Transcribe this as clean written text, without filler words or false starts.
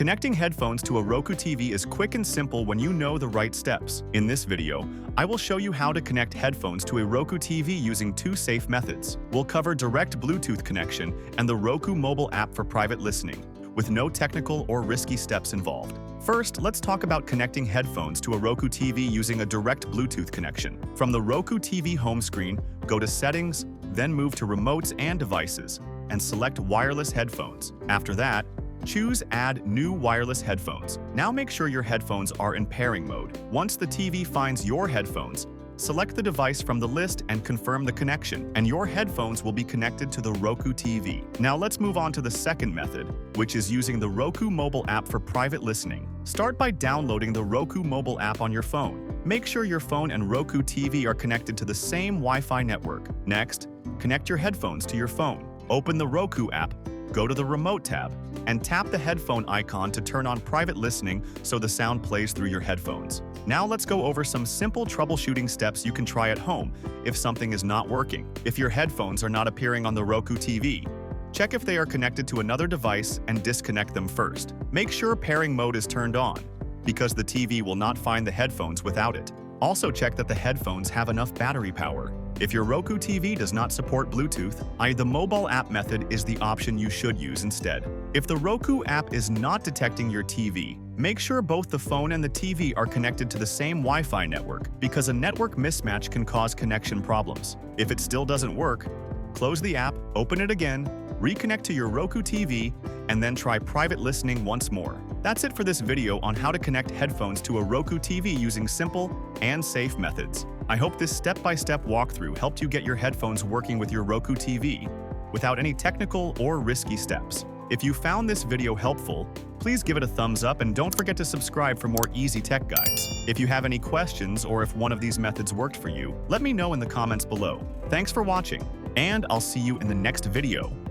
Connecting headphones to a Roku TV is quick and simple when you know the right steps. In this video, I will show you how to connect headphones to a Roku TV using two safe methods. We'll cover direct Bluetooth connection and the Roku mobile app for private listening, with no technical or risky steps involved. First, let's talk about connecting headphones to a Roku TV using a direct Bluetooth connection. From the Roku TV home screen, go to Settings, then move to Remotes and Devices, and select Wireless Headphones. After that, choose Add New Wireless Headphones. Now make sure your headphones are in pairing mode. Once the TV finds your headphones, select the device from the list and confirm the connection, and your headphones will be connected to the Roku TV. Now let's move on to the second method, which is using the Roku mobile app for private listening. Start by downloading the Roku mobile app on your phone. Make sure your phone and Roku TV are connected to the same Wi-Fi network. Next, connect your headphones to your phone. Open the Roku app, go to the Remote tab, and tap the headphone icon to turn on private listening so the sound plays through your headphones. Now let's go over some simple troubleshooting steps you can try at home if something is not working. If your headphones are not appearing on the Roku TV, check if they are connected to another device and disconnect them first. Make sure pairing mode is turned on, because the TV will not find the headphones without it. Also check that the headphones have enough battery power. If your Roku TV does not support Bluetooth, the mobile app method is the option you should use instead. If the Roku app is not detecting your TV, make sure both the phone and the TV are connected to the same Wi-Fi network, because a network mismatch can cause connection problems. If it still doesn't work, close the app, open it again, reconnect to your Roku TV, and then try private listening once more. That's it for this video on how to connect headphones to a Roku TV using simple and safe methods. I hope this step-by-step walkthrough helped you get your headphones working with your Roku TV without any technical or risky steps. If you found this video helpful, please give it a thumbs up and don't forget to subscribe for more easy tech guides. If you have any questions or if one of these methods worked for you, let me know in the comments below. Thanks for watching, and I'll see you in the next video.